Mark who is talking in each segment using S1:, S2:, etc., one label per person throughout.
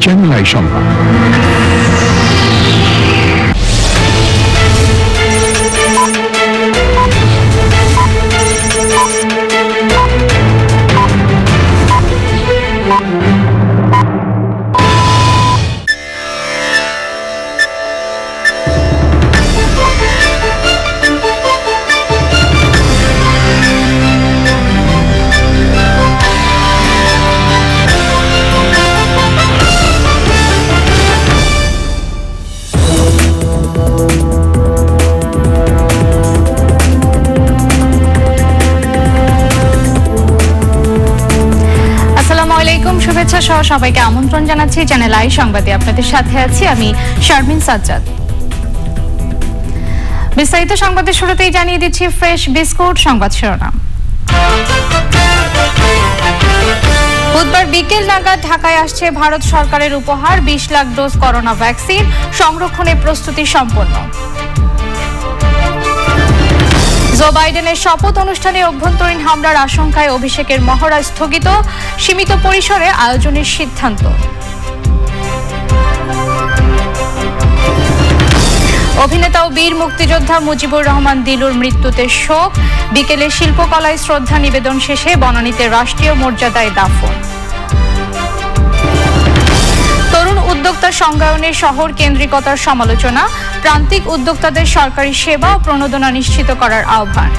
S1: Channel I সংবাদ।
S2: শুভেচ্ছা সহ সবাইকে আমন্ত্রণ জানাচ্ছি চ্যানেল আই সংবাদে। আপনাদের সাথে আছি আমি শারমিন সাজ্জাদ। বিস্তারিত সংবাদের শুরুতেই জানিয়ে দিচ্ছি ফ্রেশ বিস্কুট সংবাদ শিরোনাম। বুধবার বিকেল নাগাদ ঢাকায় আসছে ভারত সরকারের উপহার 20 লাখ ডোজ করোনা ভ্যাকসিন, সংরক্ষণের প্রস্তুতি সম্পন্ন। জো বাইডেনের শপথ অনুষ্ঠানে অভ্যন্তরীণ হামলার আশঙ্কায় অভিষেকের মহড়া স্থগিত, সীমিত পরিসরে আয়োজনের সিদ্ধান্ত। অভিনেতা ও বীর মুক্তিযোদ্ধা মুজিবুর রহমান দিলুর মৃত্যুতে শোক, বিকেলে শিল্পকলায় শ্রদ্ধা নিবেদন শেষে বনানীতে রাষ্ট্রীয় মর্যাদায় দাফন। তরুণ উদ্যোক্তা সংজ্ঞায়নের শহর কেন্দ্রিকতার সমালোচনা, প্রান্তিক উদ্যোক্তাদের সরকারি সেবা ও প্রণোদনা নিশ্চিত করার আহ্বান।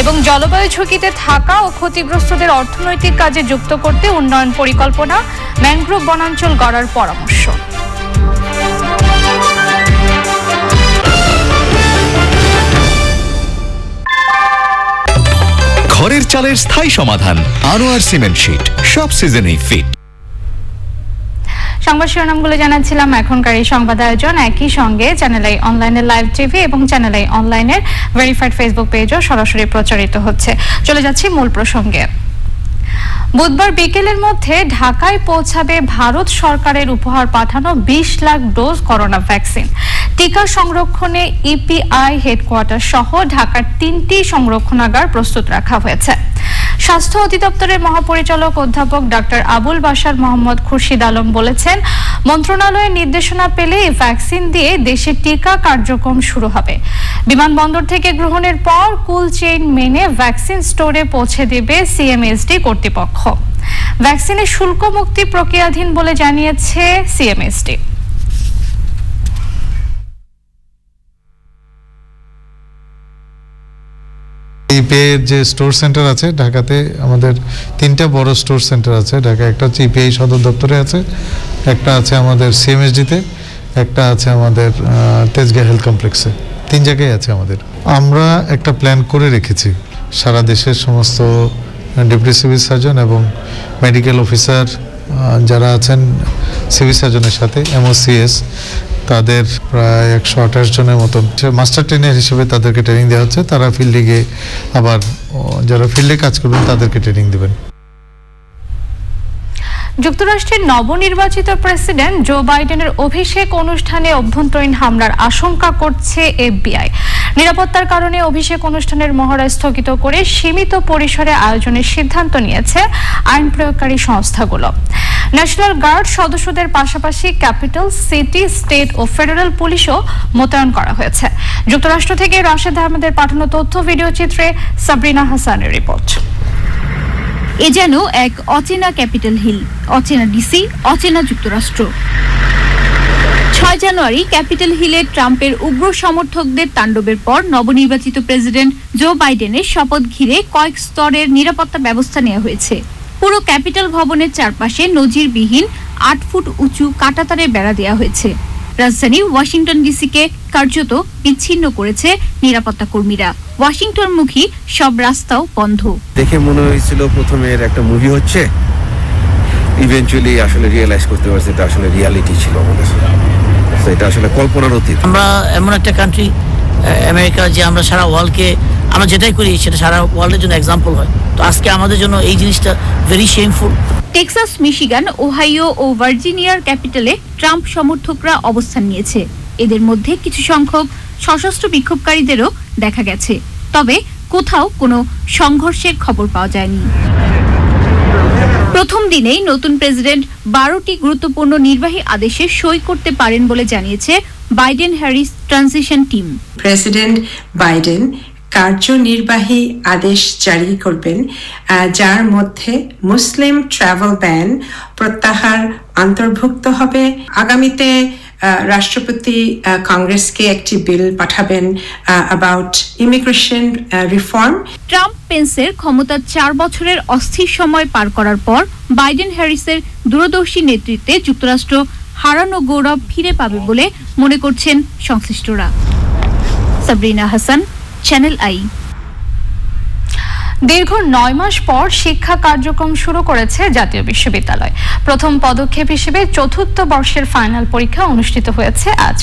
S2: এবং জলবায়ু ঝুঁকিতে থাকা ও ক্ষতিগ্রস্তদের অর্থনৈতিক কাজে যুক্ত করতে উন্নয়ন পরিকল্পনা, ম্যানগ্রোভ বনাঞ্চল গড়ার পরামর্শ।
S3: ঘরের চালের স্থায়ী সমাধান আনোয়ার সিমেন্ট শীট, সব সিজনেই ফিট।
S2: সংবাদ শিরোনামগুলো জানাচ্ছিলাম। এখনকার এই সংবাদ আয়োজন একই সঙ্গে চ্যানেল আই অনলাইনের লাইভ টিভি এবং চ্যানেল আই অনলাইনের ভেরিফাইড ফেসবুক পেজও সরাসরি প্রচারিত হচ্ছে। চলে যাচ্ছি মূল প্রসঙ্গে। বুধবার বিকেলের মধ্যে ঢাকায় পৌঁছাবে ভারত সরকারের উপহার পাঠানো 20 লাখ ডোজ করোনা ভ্যাকসিন। টিকা সংরক্ষণে ইপিআই হেডকোয়ার্টার সহ ঢাকার 3টি সংরক্ষণাগার প্রস্তুত রাখা হয়েছে। স্বাস্থ্য অধিদপ্তরের মহাপরিচালক অধ্যাপক ডাক্তার আবুল বাশার মোহাম্মদ খুরশিদ আলম বলেছেন, মন্ত্রণালয়ের নির্দেশনা পেলে এই ভ্যাকসিন দিয়ে দেশে টিকা কার্যক্রম শুরু হবে। বিমানবন্দর থেকে গ্রহণের পর কোল্ড চেইন মেনে ভ্যাকসিন স্টোরে পৌঁছে দেবে সিএমএসডি কর্তৃপক্ষ। ভ্যাকসিনের শুল্ক মুক্তি প্রক্রিয়াধীন বলে জানিয়েছে সিএমএসডি।
S4: ইপিআইয়ের যে স্টোর সেন্টার আছে ঢাকাতে, আমাদের 3টা বড় স্টোর সেন্টার আছে ঢাকায়। একটা হচ্ছে ইপিআই সদর দপ্তরে আছে, একটা আছে আমাদের সিএমএসডিতে, একটা আছে আমাদের তেজগাঁ হেলথ কমপ্লেক্সে। 3 জায়গায় আছে আমাদের। আমরা একটা প্ল্যান করে রেখেছি সারা দেশের সমস্ত ডেপুটি সিভিল সার্জন এবং মেডিকেল অফিসার যারা আছেন সিভিল সার্জনের সাথে, এমওসিএস, তাদের প্রায় 128 জনের মতন মাস্টার ট্রেনার হিসেবে তাদেরকে ট্রেনিং দেওয়া হচ্ছে। তারা ফিল্ডে গিয়ে আবার যারা ফিল্ডে কাজ করবেন তাদেরকে ট্রেনিং দেবেন।
S2: যুক্তরাষ্ট্রের নবনির্বাচিত প্রেসিডেন্ট জো বাইডেনের অভিষেক অনুষ্ঠানে অভ্যন্তরীণ হামলার আশঙ্কা করছে এফবিআই। নিরাপত্তার কারণে অভিষেক অনুষ্ঠানের মহড়া স্থগিত করে সীমিত পরিসরে আয়োজনের সিদ্ধান্ত নিয়েছে আইন প্রয়োগকারী সংস্থাগুলো। ন্যাশনাল গার্ড সদস্যদের পাশাপাশি ক্যাপিটাল, সিটি, স্টেট ও ফেডারেল পুলিশও মোতায়েন করা হয়েছে। যুক্তরাষ্ট্র থেকে রাশেদ আহমেদের পাঠানো তথ্য ভিডিও চিত্রে সাবরিনা হাসানের রিপোর্ট।
S5: এ যেন এক অচেনা ক্যাপিটাল হিল, অচেনা ডিসি, অচেনা যুক্তরাষ্ট্র। 6 জানুয়ারি ক্যাপিটাল হিলে ট্রাম্পের উগ্র সমর্থকদের তাণ্ডবের পর নবনির্বাচিত প্রেসিডেন্ট জো বাইডেনের শপথ ঘিরে কয়েক স্তরের নিরাপত্তা ব্যবস্থা নেওয়া হয়েছে। পুরো ক্যাপিটাল ভবনের চারপাশে নজিরবিহীন 8 ফুট উঁচু কাঁটাতারের বেড়া দেওয়া হয়েছে। রাজধানী ওয়াশিংটন ডিসিকে কার্যত বিচ্ছিন্ন করেছে নিরাপত্তা কর্মীরা। ওয়াশিংটনমুখী সব রাস্তাও বন্ধ।
S6: দেখে মনে হয়েছিল প্রথমে এর একটা মুভি হচ্ছে, ইভেন্চুয়ালি আসলে রিয়েলাইজ করতে পারছি এটা আসলে রিয়ালিটি ছিল আমাদের। এটা আসলে কল্পনার অতীত।
S7: আমরা এমন একটা কান্ট্রি আমেরিকা, যে আমরা সারা ওয়ার্ল্ডকে আমরা যেটাই করি সেটা সারা ওয়ার্ল্ডের জন্য এক্সাম্পল হয়। তো আজকে আমাদের জন্য এই জিনিসটা very shameful.
S5: Texas, Michigan, Ohio ও ভার্জিনিয়ার ক্যাপিটালে ট্রাম্প সমর্থকরা অবস্থান নিয়েছে। এদের মধ্যে কিছু সংখ্যক সশস্ত্র বিক্ষোভকারীদেরও দেখা গেছে, তবে কোথাও কোনো সংঘর্ষের খবর পাওয়া যায়নি। প্রথম দিনেই নতুন প্রেসিডেন্ট 12টি গুরুত্বপূর্ণ নির্বাহী আদেশে সই করতে পারেন বলে জানিয়েছে Biden Harris transition team.
S1: President Biden কার্যনির্বাহী আদেশ জারি করবেন, যার মধ্যে মুসলিম ট্রাভেল ব্যান প্রত্যাহার অন্তর্ভুক্ত হবে। আগামীতে রাষ্ট্রপতি কংগ্রেসকে একটি বিল পাঠাবেন অ্যাবাউট ইমিগ্রেশন রিফর্ম।
S5: ট্রাম্প পেন্সের ক্ষমতা 4 বছরের অস্থির সময় পার করার পর বাইডেন হ্যারিসের দূরদর্শী নেতৃত্বে যুক্তরাষ্ট্র হারানো গৌরব ফিরে পাবে বলে মনে করছেন সংশ্লিষ্টরা। Sabrina Hasan, channel I.
S2: দীর্ঘ 9 মাস পর শিক্ষা কার্যক্রম শুরু করেছে জাতীয় বিশ্ববিদ্যালয়। প্রথম পদক্ষেপ হিসেবে 4র্থ বর্ষের ফাইনাল পরীক্ষা অনুষ্ঠিত হয়েছে আজ।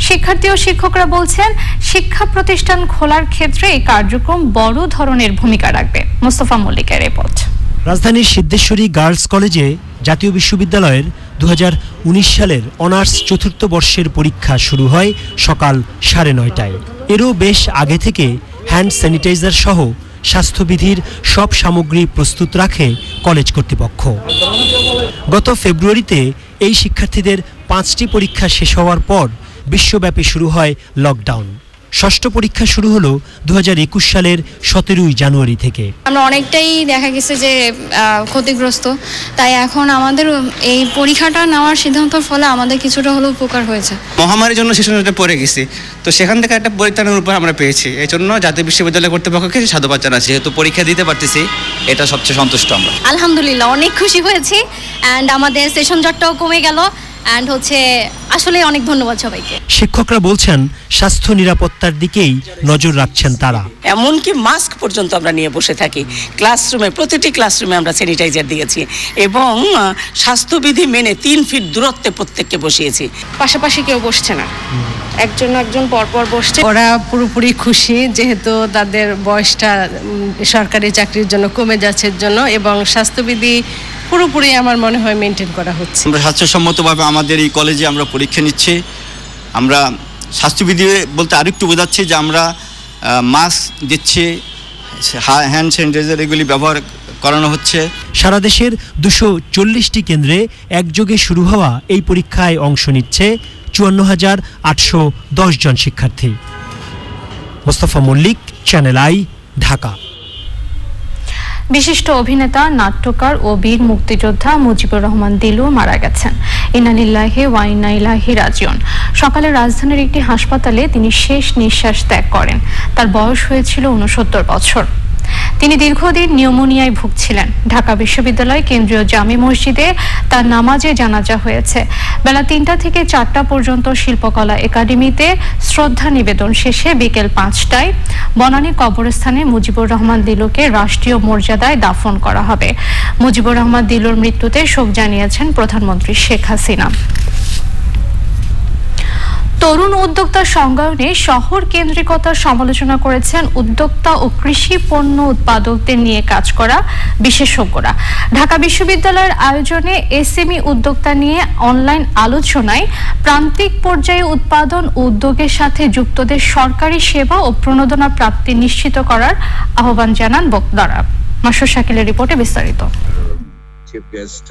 S2: শিক্ষার্থী ও শিক্ষকরা বলছেন, শিক্ষা প্রতিষ্ঠান খোলার ক্ষেত্রে এই কার্যক্রম বড় ধরনের ভূমিকা রাখবে। মোস্তফা মল্লিকের রিপোর্ট।
S8: রাজধানীর সিদ্ধেশ্বরী গার্লস কলেজে জাতীয় বিশ্ববিদ্যালয়ের 2019 সালের অনার্স 4র্থ বর্ষের পরীক্ষা শুরু হয় সকাল 9:30টায়। এরও বেশ আগে থেকে হ্যান্ড স্যানিটাইজার সহ স্বাস্থ্যবিধির সব সামগ্রী প্রস্তুত রাখে কলেজ কর্তৃপক্ষ। গত ফেব্রুয়ারিতে এই শিক্ষার্থীদের 5টি পরীক্ষা শেষ হওয়ার পর বিশ্বব্যাপী শুরু হয় লকডাউন। ষষ্ঠ পরীক্ষা শুরু হলো 2021 সালের 17 জানুয়ারি থেকে।
S9: আমরা অনেকটাই দেখা গেছে যে ক্ষতিগ্রস্ত, তাই এখন আমাদের এই পরীক্ষাটা নেওয়ার সিদ্ধান্তের ফলে আমাদের কিছুটা হলেও উপকার হয়েছে।
S10: মহামারীর জন্য সেশনটা পড়ে গেছি, তো সেখান থেকে একটা পরিত্রাণের উপর আমরা পেয়েছি। এই জন্য জাতীয় বিশ্ববিদ্যালয় কর্তৃপক্ষকে সাধুবাদ জানাচ্ছি, যেহেতু পরীক্ষা দিতে পারতেছি, এটা সবচেয়ে সন্তুষ্ট আমরা।
S9: আলহামদুলিল্লাহ অনেক খুশি হয়েছি, অ্যান্ড আমাদের সেশন জটটাও কমে গেল, অ্যান্ড আসলে অনেক ধন্যবাদ সবাইকে।
S8: শিক্ষকরা বলছেন, স্বাস্থ্য নিরাপত্তার দিকেই নজর রাখছেন তারা।
S11: এমনকি মাস্ক পর্যন্ত আমরা নিয়ে বসে থাকি। ক্লাসরুমে, প্রতিটি ক্লাসরুমে আমরা স্যানিটাইজার দিয়েছি এবং স্বাস্থ্যবিধি মেনে 3 ফিট দূরত্বে প্রত্যেককে বসিয়েছি।
S9: পাশাপাশি কেউ বসছে না, একজন পরপর বসছে।
S12: ওরা পুরোপুরি খুশি, যেহেতু তাদের বয়সটা সরকারি চাকরির জন্য কমে যাচ্ছে জন্য, এবং স্বাস্থ্যবিধি পুরোপুরি আমার মনে হয় মেনটেন করা হচ্ছে।
S10: আমরা স্বাস্থ্যসম্মতভাবে আমাদের এই কলেজে আমরা পরীক্ষা নিচ্ছি। আমরা স্বাস্থ্যবিধি বলতে আরেকটু বোঝাচ্ছি যে আমরা মাস্ক দিচ্ছি, হ্যান্ড স্যানিটাইজার এগুলি ব্যবহার করানো হচ্ছে।
S8: সারা দেশের 240টি কেন্দ্রে একযোগে শুরু হওয়া এই পরীক্ষায় অংশ নিচ্ছে 54,810 জন শিক্ষার্থী। Mostafa Mallik, channel I, Dhaka.
S2: বিশিষ্ট অভিনেতা, নাট্যকার ও বীর মুক্তিযোদ্ধা মুজিবুর রহমান দিলু মারা গেছেন। ইন্না লিল্লাহি ওয়া ইন্না ইলাইহি রাজিউন। সকালে রাজধানীর একটি হাসপাতালে তিনি শেষ নিঃশ্বাস ত্যাগ করেন। তার বয়স হয়েছিল 69 বছর। তিনি দীর্ঘদিন নিউমোনিয়ায় ভুগছিলেন। ঢাকা বিশ্ববিদ্যালয় কেন্দ্রীয় জামি মসজিদে তার নামাজে জানাজা হয়েছে। বেলা 3টা থেকে 4টা পর্যন্ত শিল্পকলা একাডেমিতে শ্রদ্ধা নিবেদন শেষে বিকেল 5টায় বনানী কবরস্থানে মুজিবুর রহমান দিলুকে রাষ্ট্রীয় মর্যাদায় দাফন করা হবে। মুজিবুর রহমান দিলুর মৃত্যুতে শোক জানিয়েছেন প্রধানমন্ত্রী শেখ হাসিনা। তরুণ উদ্যোক্তা সংজ্ঞায়নে শহর কেন্দ্রিকতার সমালোচনা করেছেন উদ্যোক্তা ও কৃষি পণ্য উৎপাদকদের নিয়ে কাজ করা বিশেষজ্ঞরা। ঢাকা বিশ্ববিদ্যালয়ের আয়োজনে এসএমই উদ্যোক্তা নিয়ে অনলাইন আলোচনায় প্রান্তিক পর্যায়ে উৎপাদন ও উদ্যোগের সাথে যুক্তদের সরকারি সেবা ও প্রণোদনা প্রাপ্তি নিশ্চিত করার আহ্বান জানান বক্তারা। মাসুর শাকিলের রিপোর্টে বিস্তারিত।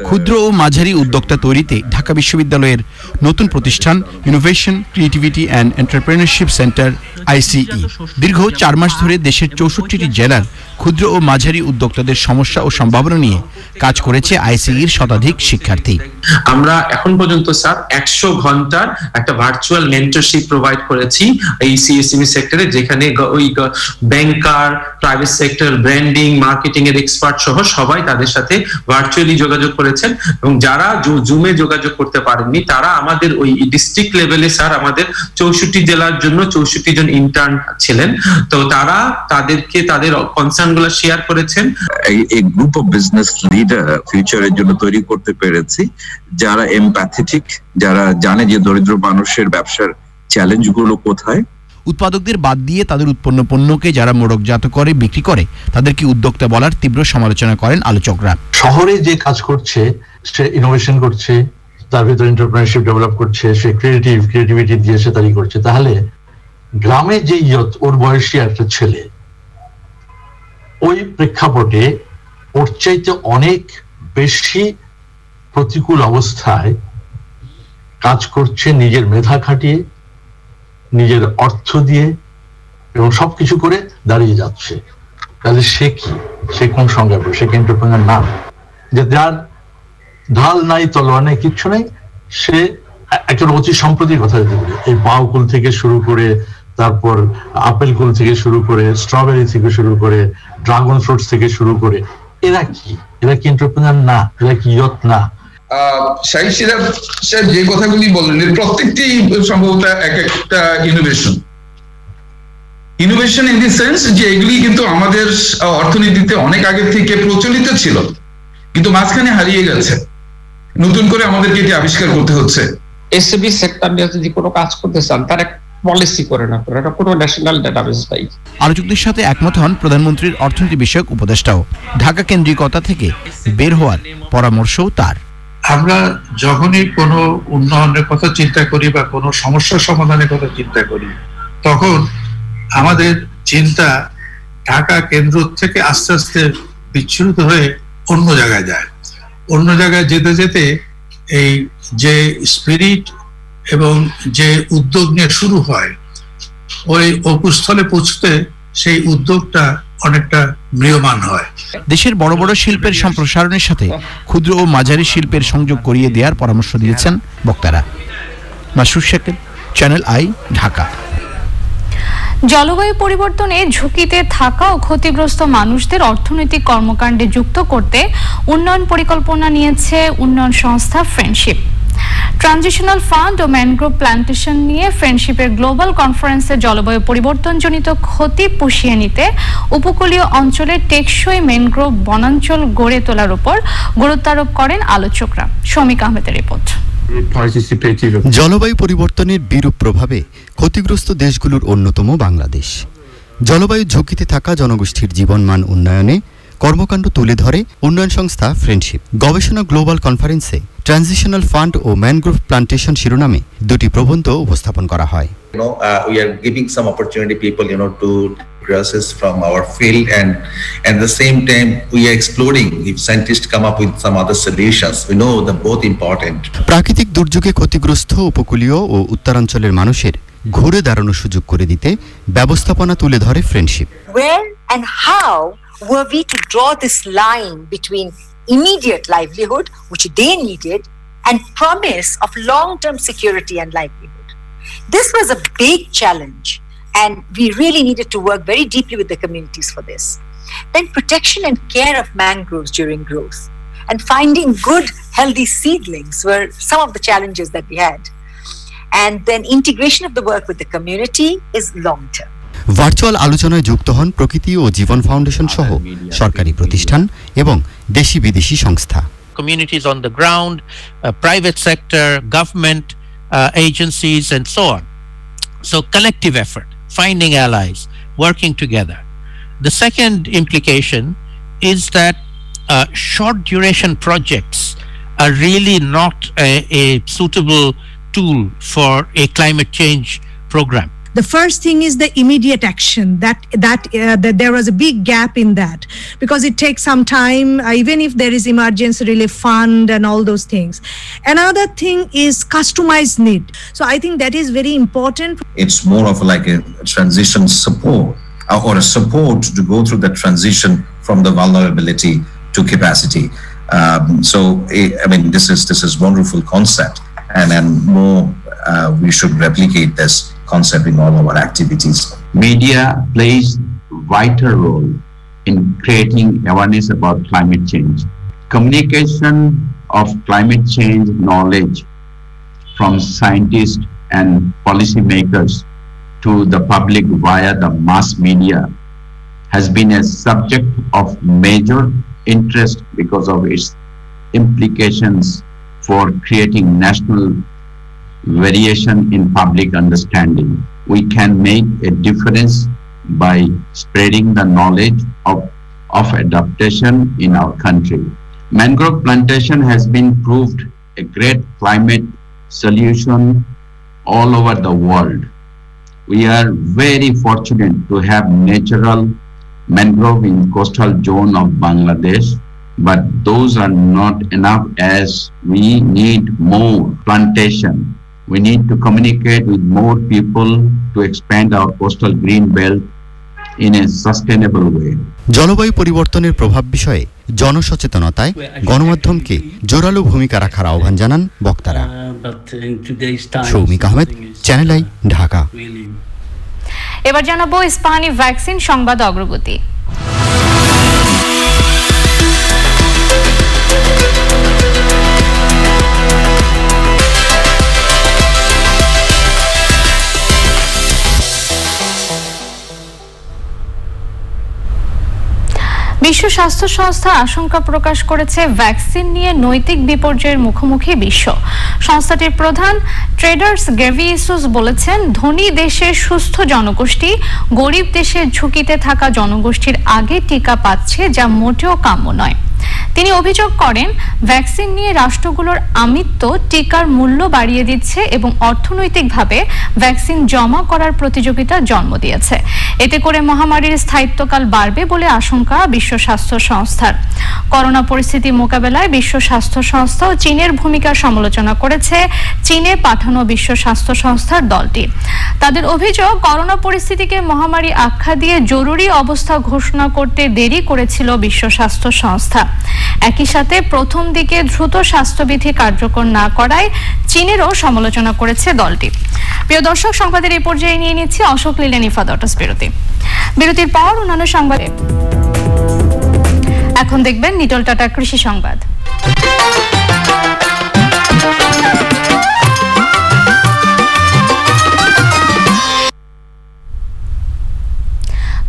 S13: ক্ষুদ্র ও মাঝারি উদ্যোক্তা তৈরিতে ঢাকা বিশ্ববিদ্যালয়ের নতুন প্রতিষ্ঠান innovation, creativity and entrepreneurship centre ICE দীর্ঘ 4 মাস ধরে দেশের 64টি জেলার ক্ষুদ্র ও মাঝারি উদ্যোক্তাদের সমস্যা ও সম্ভাবনা নিয়ে কাজ করেছে ICEর শতাধিক শিক্ষার্থী।
S14: আমরা এখন পর্যন্ত স্যার 100 ঘন্টার একটা ভার্চুয়াল মেন্টরশিপ প্রোভাইড করেছি এই CSME সেক্টরে, যেখানে ওই ব্যাংকার, প্রাইভেট সেক্টর, ব্র্যান্ডিং, মার্কেটিং এর এক্সপার্ট সহ সবাই তাদের সাথে ভার্চুয়ালি যোগাযোগ করেছেন। এবং যারা জুমে যোগাযোগ করতে পারেননি তারা আমাদের ওই ডিস্ট্রিক্ট লেভেলে স্যার আমাদের 64 জেলার জন্য 64 জন ইন্টার্ন ছিলেন, তো তারা তাদেরকে তাদের কনসার্ন গুলো শেয়ার করেছেন।
S15: এই গ্রুপ অফ বিজনেস লিডার ফিউচারের জন্য তৈরি করতে পেরেছি, যারা এমপ্যাথেটিক, যারা জানে যে দরিদ্র মানুষের ব্যবসার চ্যালেঞ্জ গুলো কোথায়।
S13: উৎপাদকদের বাদ দিয়ে তাদের উৎপন্ন পণ্যকে যারা মোড়কজাত করে বিক্রি করে তাদেরকে উদ্যোক্তা বলার তীব্র সমালোচনা করেন আলোচকরা। শহরে যে কাজ করছে, সে ইনোভেশন করছে, তার ভিতরে এন্টারপ্রেনারশিপ ডেভেলপ করছে, সে ক্রিয়েটিভিটি দিয়ে সে তৈরি করছে, তাহলে গ্রামে যে ওর বয়সী একটা ছেলে ওই প্রেক্ষাপটে ওর চাইতে অনেক
S16: বেশি প্রতিকূল অবস্থায় কাজ করছে নিজের মেধা খাটিয়ে, নিজের অর্থ দিয়ে এবং সবকিছু করে দাঁড়িয়ে যাচ্ছে। তাহলে সে কি, সে কোন সংজ্ঞা? সে কি এন্টারপ্রেনার না? যে যার ঢাল নাই, তলোয়ার নাই, কিচ্ছু নাই, সে একটা অতি সম্প্রতির কথা যদি বলি, এই বাউকুল থেকে শুরু করে, তারপর আপেল কুল থেকে শুরু করে, স্ট্রবেরি থেকে শুরু করে, ড্রাগন ফ্রুটস থেকে শুরু করে, এরা কি এন্টারপ্রেনার না? এরা কি ইয়ত না?
S17: শাহিদ সিরাজ সাহেব যে কথাগুলি বললেন, প্রত্যেকটি সম্ভবত এক একটা ইনোভেশন ইন দি সেন্স যে এগুলি কিন্তু আমাদের অর্থনীতিতে অনেক আগে থেকে প্রচলিত ছিল, কিন্তু মাঝখানে হারিয়ে গেছে। নতুন করে আমাদেরকে এটি আবিষ্কার করতে হচ্ছে।
S18: এসএবি সেক্টর নিয়ে যদি কোনো কাজ করতে চান, তার এক পলিসি করে না, এটা কোনো ন্যাশনাল ডাটাবেস নাই।
S13: আলোচকদের সাথে একমত হন প্রধানমন্ত্রীর অর্থনীতি বিষয়ক উপদেষ্টাও। ঢাকা কেন্দ্রিকতা থেকে বের হওয়ার পরামর্শও তার।
S19: আমরা যখনই কোনো উন্নয়নের কথা চিন্তা করি বা কোনো সমস্যার সমাধানের কথা চিন্তা করি, তখন আমাদের চিন্তা ঢাকা কেন্দ্র থেকে আস্তে আস্তে বিচ্ছুরিত হয়ে অন্য জায়গায় যায়। অন্য জায়গায় যেতে যেতে এই যে স্পিরিট এবং যে উদ্যোগ নিয়ে শুরু হয়, ওই অকুস্থলে পৌঁছতে সেই উদ্যোগটা অনেকটা ম্রিয়মান হয়।
S13: দেশের বড় বড় শিল্পের সম্প্রসারণের সাথে ক্ষুদ্র ও মাঝারি শিল্পের সংযোগ করিয়ে দেওয়ার পরামর্শ দিয়েছেন বক্তারা। মাসুদ শেখের, চ্যানেল আই, ঢাকা।
S2: জলবায়ু পরিবর্তনে ঝুঁকিতে থাকা ও ক্ষতিগ্রস্ত মানুষদের অর্থনৈতিক কর্মকাণ্ডে যুক্ত করতে উন্নয়ন পরিকল্পনা নিয়েছে উন্নয়ন সংস্থা ফ্রেন্ডশিপ। ট্রানজিশনাল ফান্ড ও ম্যানগ্রোভ প্ল্যান্টেশন নিয়ে ফ্রেন্ডশিপের গ্লোবাল কনফারেন্সে জলবায়ু পরিবর্তনজনিত ক্ষতি পুষিয়ে নিতে উপকূলীয় অঞ্চলে টেকসই ম্যানগ্রোভ বনাঞ্চল গড়ে তোলার উপর গুরুত্ব আরোপ করেন আলোচকরা। শমিক আহমেদের রিপোর্ট।
S20: জলবায়ু পরিবর্তনের বিরূপ প্রভাবে ক্ষতিগ্রস্ত দেশগুলোর অন্যতম বাংলাদেশ। জলবায়ু ঝুঁকিতে থাকা জনগোষ্ঠীর জীবনমান উন্নয়নে কর্মকাণ্ড তুলে ধরে উন্নয়ন সংস্থা ফ্রেন্ডশিপ। গবেষণা গ্লোবাল কনফারেন্সে ট্রানজিশনাল ফান্ড ও ম্যানগ্রোভ প্লান্টেশন শিরোনামে দুটি প্রবন্ধ উপস্থাপন করা হয়।
S21: We are giving some opportunity people to grasses from our field, and at the same time we are exploring if scientists come up with some other solutions. We know they're both important.
S20: প্রাকৃতিক দুর্যোগে ক্ষতিগ্রস্ত উপকূলীয় ও উত্তরাঞ্চলের মানুষের ঘুরে দাঁড়ানোর সুযোগ করে দিতে ব্যবস্থাপনা তুলে ধরে friendship.
S22: Where and how were we to draw this line between immediate livelihood, which they needed, and promise of long-term security and livelihood? This was a big challenge, and we really needed to work very deeply with the communities for this. Then protection and care of mangroves during growth, and finding good, healthy seedlings were some of the challenges that we had. And then integration of the work with the community is long-term.
S20: Virtual আলোচনায় যুক্ত হন প্রকৃতি ও জীবন foundation সহ সরকারি প্রতিষ্ঠান এবং দেশি বিদেশি সংস্থা।
S23: Communities on the ground, private sector, government agencies, and so on. So collective effort, finding allies, working together. The second implication is that short duration projects are really not a suitable tool for a climate change program.
S24: The first thing is the immediate action, that there was a big gap in that, because it takes some time, even if there is emergency relief fund and all those things. Another thing is customized need. So I think that is very important.
S21: It's more of like a transition support or a support to go through the transition from the vulnerability to capacity. So I mean, this is wonderful concept, and more we should replicate this concept in all our activities.
S25: Media plays vital role in creating awareness about climate change. Communication of climate change knowledge from scientists and policymakers to the public via the mass media has been a subject of major interest because of its implications for creating national variation in public understanding. We can make a difference by spreading the knowledge of adaptation in our country. Mangrove plantation has been proved a great climate solution all over the world. We are very fortunate to have natural mangrove in coastal zone of Bangladesh, but those are not enough, as we need more plantation. We need to communicate with more people to expand our coastal green belt in a sustainable way.
S20: জলবায়ু পরিবর্তনের প্রভাব বিষয়ে জনসচেতনতায় গণমাধ্যমকে জোরালো ভূমিকা রাখার আহ্বান জানান বক্তারা। Soumik Ahmed, channel I, Dhaka.
S2: এবার জানাবো স্পানি ভ্যাকসিন সংবাদ অগ্রগতি। বিশ্ব স্বাস্থ্য সংস্থা আশঙ্কা প্রকাশ করেছে ভ্যাকসিন নিয়ে নৈতিক বিপর্যয়ের মুখোমুখি বিশ্ব। সংস্থাটির প্রধান ট্রেডার্স গেভিয়েসুস বলেছেন, ধনী দেশের সুস্থ জনগোষ্ঠী গরিব দেশের ঝুঁকিতে থাকা জনগোষ্ঠীর আগে টিকা পাচ্ছে, যা মোটেও কাম্য নয়। তিনি অভিযোগ করেন, ভ্যাকসিন নিয়ে রাষ্ট্রগুলোর আমিত্ব টিকার মূল্য বাড়িয়ে দিচ্ছে এবং অর্থনৈতিকভাবে ভ্যাকসিন জমা করার প্রতিযোগিতা জন্ম দিয়েছে। এতে করে মহামারীর স্থায়িত্বকাল বাড়বে বলে আশঙ্কা বিশ্ব স্বাস্থ্য সংস্থার। করোনা পরিস্থিতি মোকাবেলায় বিশ্ব স্বাস্থ্য সংস্থা ও চীনের ভূমিকার সমালোচনা করেছে চীনে পাঠানো বিশ্ব স্বাস্থ্য সংস্থার দলটি। তাদের অভিযোগ, করোনা পরিস্থিতিকে মহামারী আখ্যা দিয়ে জরুরি অবস্থা ঘোষণা করতে দেরি করেছিল বিশ্ব স্বাস্থ্য সংস্থা। একই সাথে প্রথম দিকে দ্রুত স্বাস্থ্যবিধি কার্যকর না করায় চীনেরও সমালোচনা করেছে দলটি। প্রিয় দর্শক, সংবাদের এই পর্যায়ে নিয়ে নিচ্ছি অশোক লিলেন ইফাদটস বিরতি। বিরতির পর অন্যান্য সংবাদে এখন দেখবেন নিটল টাটা কৃষি সংবাদ।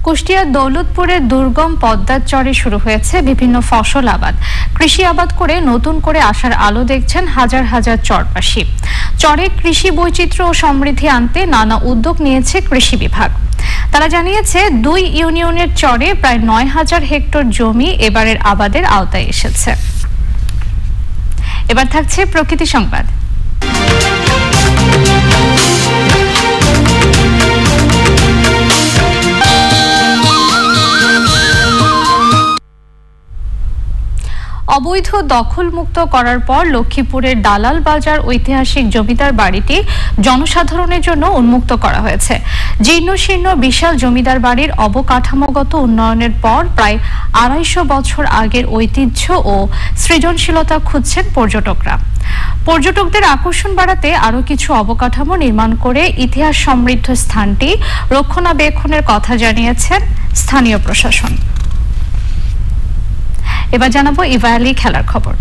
S2: কুষ্টিয়ার দৌলতপুরের দুর্গম পদ্মার চরে শুরু হয়েছে বিভিন্ন ফসল আবাদ। কৃষি আবাদ করে নতুন করে আশার আলো দেখছেন হাজার হাজার চরবাসী। চরে কৃষি বৈচিত্র্য ও সমৃদ্ধি আনতে নানা উদ্যোগ নিয়েছে কৃষি বিভাগ। তারা জানিয়েছে, 2 ইউনিয়নের চরে প্রায় 9,000 হেক্টর জমি এবারের আবাদের আওতায় এসেছে। এবার থাকছে প্রকৃতি সংবাদ। অবৈধ দখল মুক্ত করার পর লক্ষ্মীপুরের দালাল বাজার ঐতিহাসিক জমিদার বাড়িটি জনসাধারণের জন্য উন্মুক্ত করা হয়েছে। জীর্ণশীর্ণ বিশাল জমিদার বাড়ির অবকাঠামোগত উন্নয়নের পর প্রায় 250 বছর আগের ঐতিহ্য ও সৃজনশীলতা খুঁজছেন পর্যটকরা। পর্যটকদের আকর্ষণ বাড়াতে আরো কিছু অবকাঠামো নির্মাণ করে ইতিহাস সমৃদ্ধ স্থানটি রক্ষণাবেক্ষণের কথা জানিয়েছেন স্থানীয় প্রশাসন। এবার জানাবো ইভালি খেলার খবর।